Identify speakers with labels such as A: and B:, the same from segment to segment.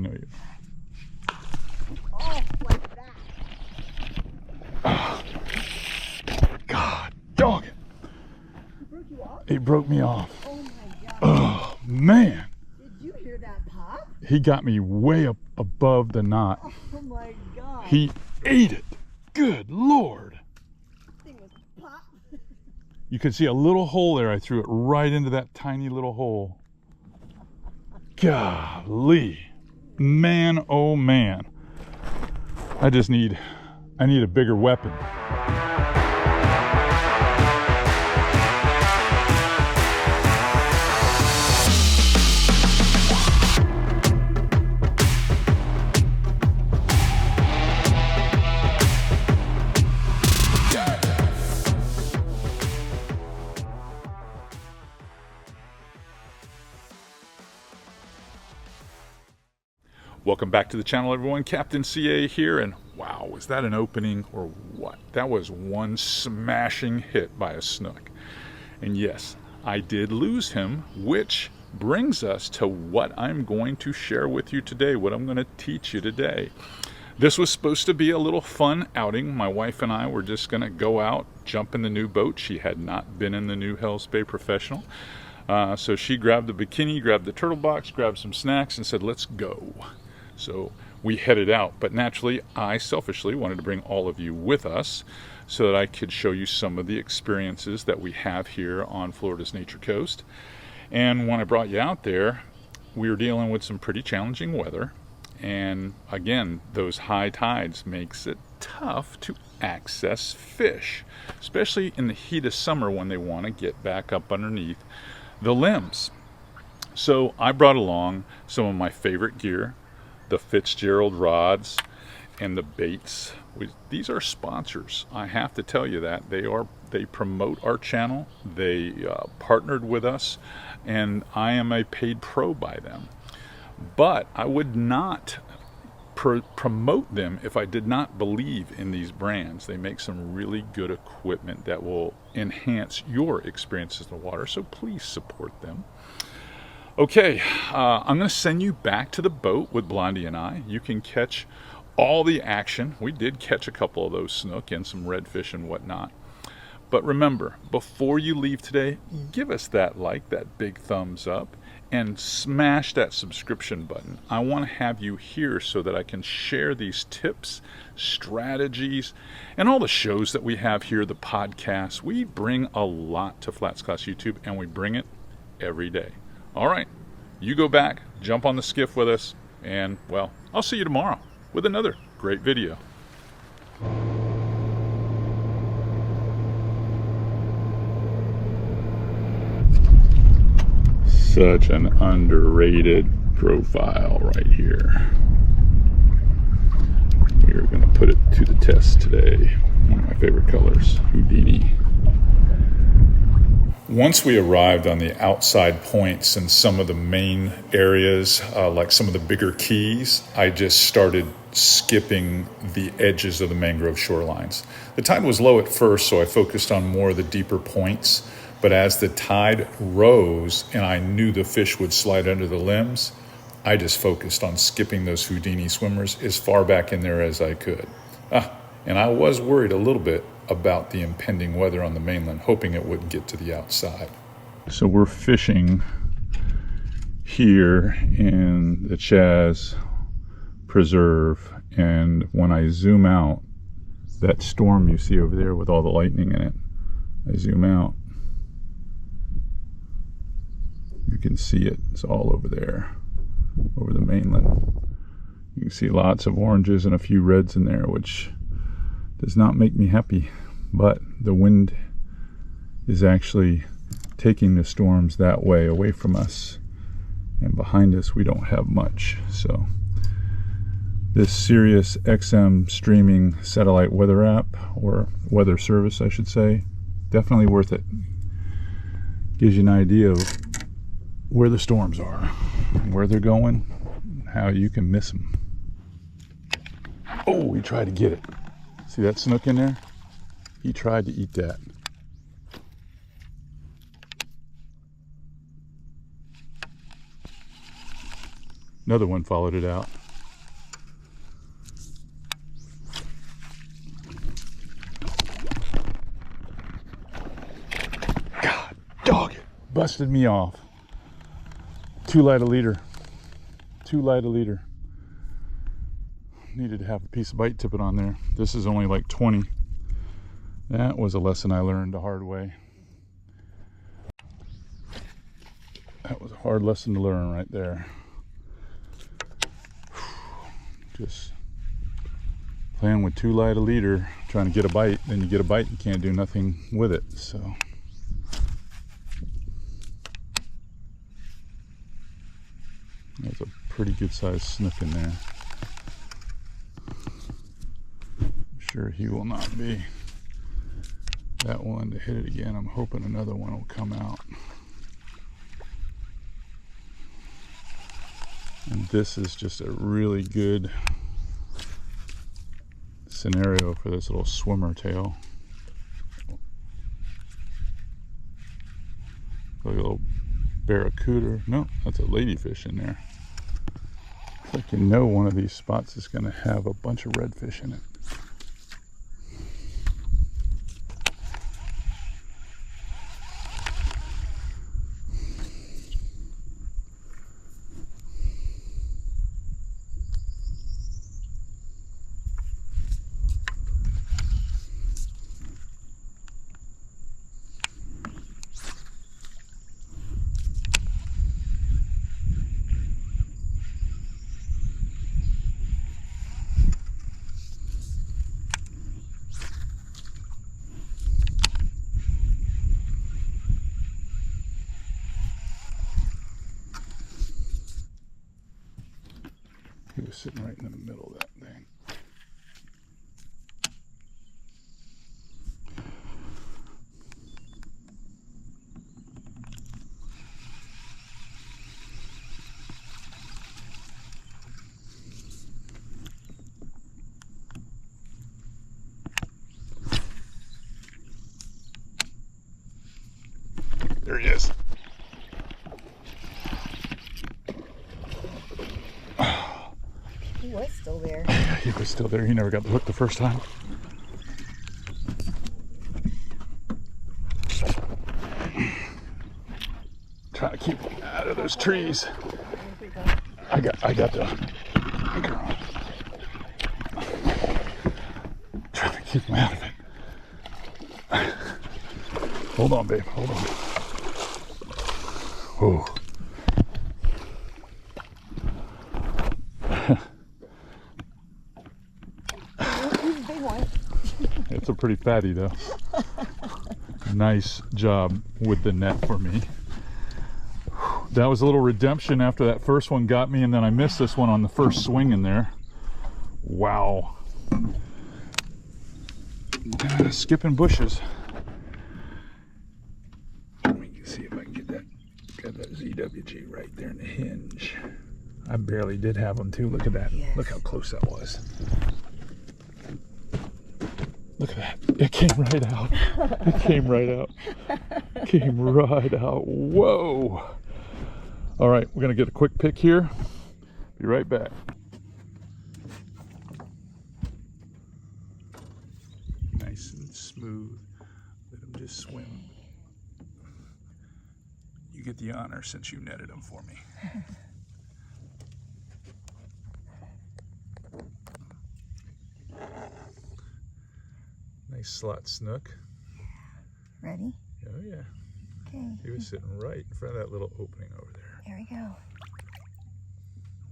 A: know you are.
B: Oh, like that.
A: Oh, God, dog it.
B: He broke you off?
A: He broke me off.
B: Oh my God.
A: Oh, man.
B: Did you hear that pop?
A: He got me way up above the knot.
B: Oh my God.
A: He ate it. Good Lord.
B: This thing was pop.
A: You can see a little hole there. I threw it right into that tiny little hole. Golly. Man, oh man. I need a bigger weapon. Welcome back to the channel, everyone. Captain CA here, and wow, was that an opening or what? That was one smashing hit by a snook. And yes, I did lose him, which brings us to what I'm going to share with you today, what I'm going to teach you today. This was supposed to be a little fun outing. My wife and I were just going to go out, jump in the new boat. She had not been in the new Hell's Bay Professional. So she grabbed the bikini, grabbed the turtle box, grabbed some snacks, and said, let's go. So we headed out, but naturally, I selfishly wanted to bring all of you with us so that I could show you some of the experiences that we have here on Florida's Nature Coast. And when I brought you out there, we were dealing with some pretty challenging weather. And again, those high tides makes it tough to access fish, especially in the heat of summer when they want to get back up underneath the limbs. So I brought along some of my favorite gear, the Fitzgerald rods and the baits. These are sponsors. I have to tell you that they promote our channel. They partnered with us, and I am a paid pro by them. But I would not promote them if I did not believe in these brands. They make some really good equipment that will enhance your experiences in the water, so please support them. Okay, I'm going to send you back to the boat with Blondie and I. You can catch all the action. We did catch a couple of those snook and some redfish and whatnot. But remember, before you leave today, give us that like, that big thumbs up, and smash that subscription button. I want to have you here so that I can share these tips, strategies, and all the shows that we have here, the podcasts. We bring a lot to FlatsClass YouTube, and we bring it every day. All right, you go back, jump on the skiff with us, and, well, I'll see you tomorrow with another great video. Such an underrated profile right here. We are going to put it to the test today. One of my favorite colors, Houdini. Once we arrived on the outside points and some of the main areas, like some of the bigger keys, I just started skipping the edges of the mangrove shorelines. The tide was low at first, so I focused on more of the deeper points. But as the tide rose and I knew the fish would slide under the limbs, I just focused on skipping those Houdini swimmers as far back in there as I could. And I was worried a little bit about the impending weather on the mainland, hoping it wouldn't get to the outside. So we're fishing here in the Chaz Preserve, and when I zoom out, that storm you see over there with all the lightning in it, I zoom out, you can see it. It's all over there, over the mainland. You can see lots of oranges and a few reds in there, which does not make me happy, but the wind is actually taking the storms that way, away from us, and behind us we don't have much. So this Sirius XM streaming satellite weather app, or weather service I should say, definitely worth it. Gives you an idea of where the storms are, where they're going, how you can miss them. Oh, he tried to get it. See that snook in there? He tried to eat that. Another one followed it out. God, dog it. Busted me off. Too light a leader. Too light a leader. Needed to have a piece of bite tippet on there. This is only like 20. That was a lesson I learned the hard way. That was a hard lesson to learn right there. Just playing with too light a leader, trying to get a bite, then you get a bite, you can't do nothing with it. So there's a pretty good sized snook in there. I'm sure he will not be that one to hit it again. I'm hoping another one will come out. And this is just a really good scenario for this little swimmer tail. Like a little barracuda. No, that's a ladyfish in there. It's like you know one of these spots is going to have a bunch of redfish in it. He was sitting right in the middle of that thing. There he is.
B: He was still there.
A: Yeah, he was still there. He never got the hook the first time. Trying to keep him out of those trees. I got the anchor on. Trying to keep him out of it. Hold on, babe. Hold on. Oh. It's a pretty fatty though. Nice job with the net for me. That was a little redemption after that first one got me, and then I missed this one on the first swing in there. Wow. Skipping bushes. Let me see if I can get that. Got that ZWG right there in the hinge. I barely did have them too. Look at that. Yes. Look how close that was. Look at that. It came right out. It came right out. Came right out. Whoa. All right, we're going to get a quick pick here. Be right back. Nice and smooth. Let him just swim. You get the honor since you netted him for me. Nice slot snook.
B: Ready?
A: Oh yeah.
B: Okay.
A: He was sitting right in front of that little opening over there.
B: Here we go.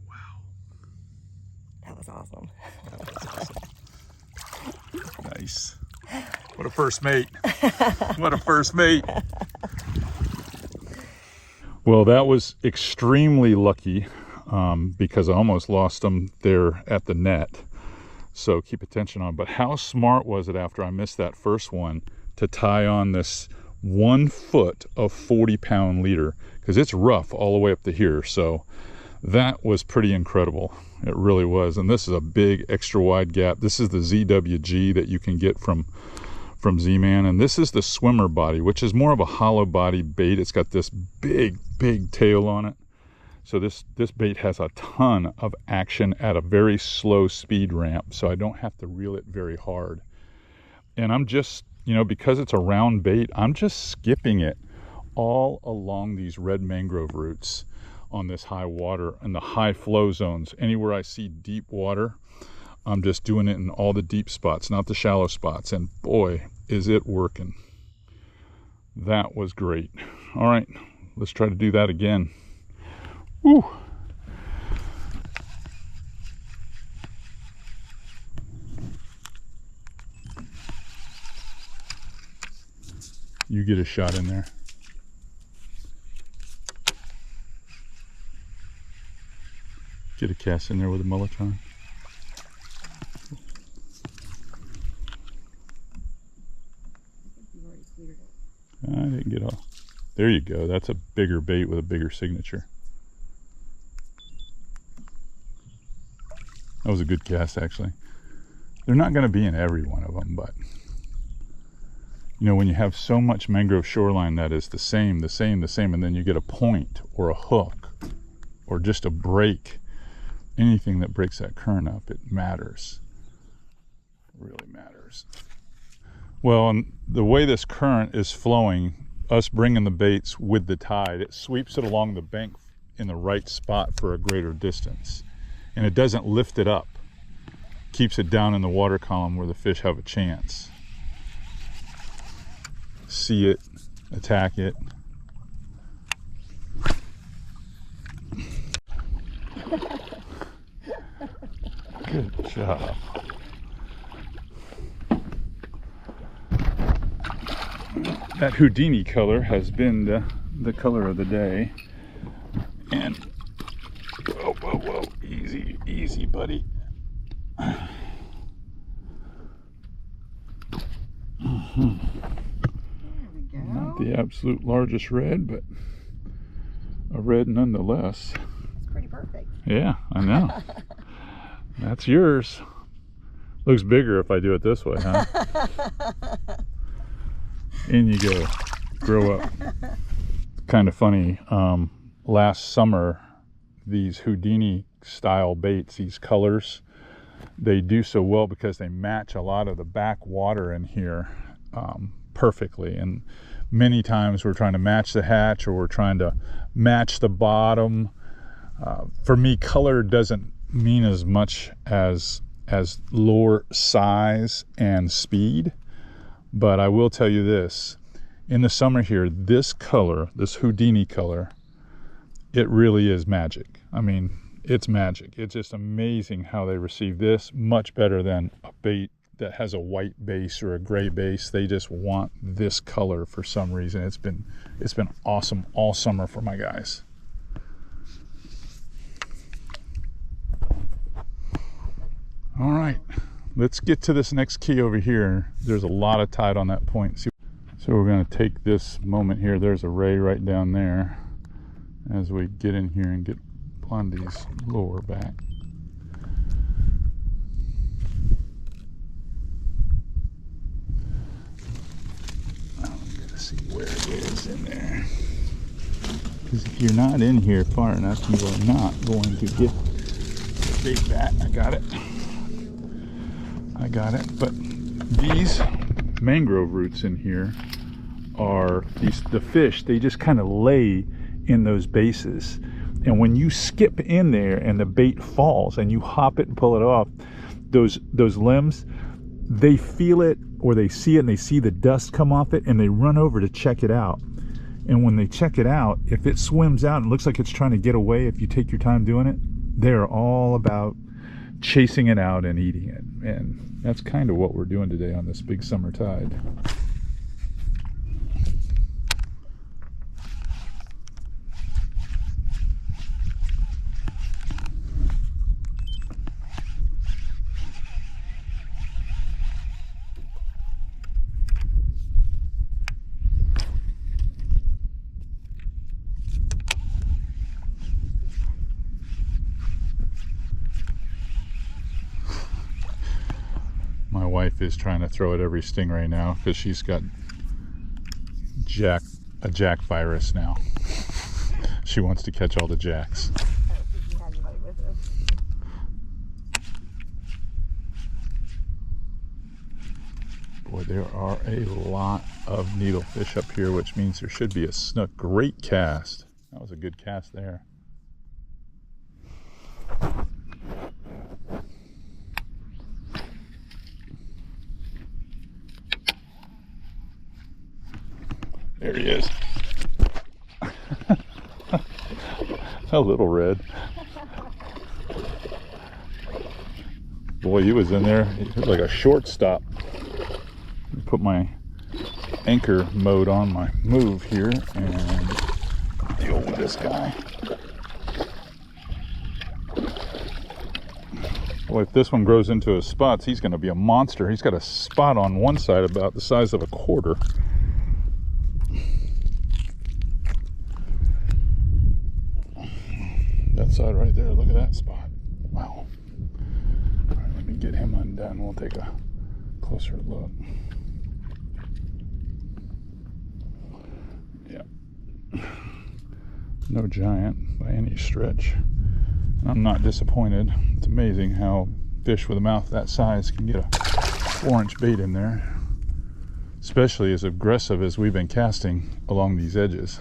A: Wow.
B: That was awesome.
A: That was awesome. Nice. What a first mate. What a first mate. Well, that was extremely lucky because I almost lost them there at the net. So keep attention on. But how smart was it after I missed that first one to tie on this 1 foot of 40-pound leader? Because it's rough all the way up to here. So that was pretty incredible. It really was. And this is a big extra wide gap. This is the ZWG that you can get from Z-Man. And this is the swimmer body, which is more of a hollow body bait. It's got this big tail on it. So this bait has a ton of action at a very slow speed ramp, so I don't have to reel it very hard. And I'm just, you know, because it's a round bait, I'm just skipping it all along these red mangrove roots on this high water and the high flow zones. Anywhere I see deep water, I'm just doing it in all the deep spots, not the shallow spots. And boy, is it working. That was great. All right, let's try to do that again. Woo! You get a shot in there. Get a cast in there with a mulletron. I didn't get all. There you go. That's a bigger bait with a bigger signature. That was a good cast, actually. They're not going to be in every one of them, but you know, when you have so much mangrove shoreline that is the same, and then you get a point or a hook or just a break, anything that breaks that current up, it matters. It really matters. Well, and the way this current is flowing, us bringing the baits with the tide, it sweeps it along the bank in the right spot for a greater distance. And it doesn't lift it up. Keeps it down in the water column where the fish have a chance. See it, attack it. Good job. That Houdini color has been the color of the day. And whoa, whoa, whoa, easy, easy, buddy. Not the absolute largest red, but a red nonetheless.
B: It's pretty perfect.
A: Yeah, I know. That's yours. Looks bigger if I do it this way, huh? In you go. Grow up. Kind of funny. Last summer, these Houdini style baits, these colors, they do so well because they match a lot of the back water in here perfectly. And many times we're trying to match the hatch, or we're trying to match the bottom. For me, color doesn't mean as much as lure size and speed, but I will tell you this: in the summer here, this color, this Houdini color, it really is magic. I mean, it's magic. It's just amazing how they receive this, much better than a bait that has a white base or a gray base. They just want this color for some reason. It's been awesome all summer for my guys. All right, let's get to this next key over here. There's a lot of tide on that point. So we're going to take this moment here. There's a ray right down there as we get in here and get Blondie's lure back. I'm going to see where it is in there. Because if you're not in here far enough, you are not going to get the bait back. I got it. But these mangrove roots in here are the fish. They just kind of lay in those bases, and when you skip in there and the bait falls and you hop it and pull it off, those limbs, they feel it, or they see it and they see the dust come off it, and they run over to check it out. And when they check it out, if it swims out and looks like it's trying to get away, if you take your time doing it, they're all about chasing it out and eating it. And that's kind of what we're doing today on this big summer tide. My wife is trying to throw at every stingray now because she's got a jack virus now. She wants to catch all the jacks.
B: I don't think you had anybody with us.
A: Boy, there are a lot of needlefish up here, which means there should be a snook. Great cast. That was a good cast there. There he is. A little red. Boy, he was in there. He was like a shortstop. Put my anchor mode on my move here and deal with this guy. Boy, if this one grows into his spots, he's going to be a monster. He's got a spot on one side about the size of a quarter. That side right there, look at that spot. Wow. All right, let me get him undone. We'll take a closer look. Yeah. No giant by any stretch. And I'm not disappointed. It's amazing how fish with a mouth that size can get a 4-inch bait in there. Especially as aggressive as we've been casting along these edges.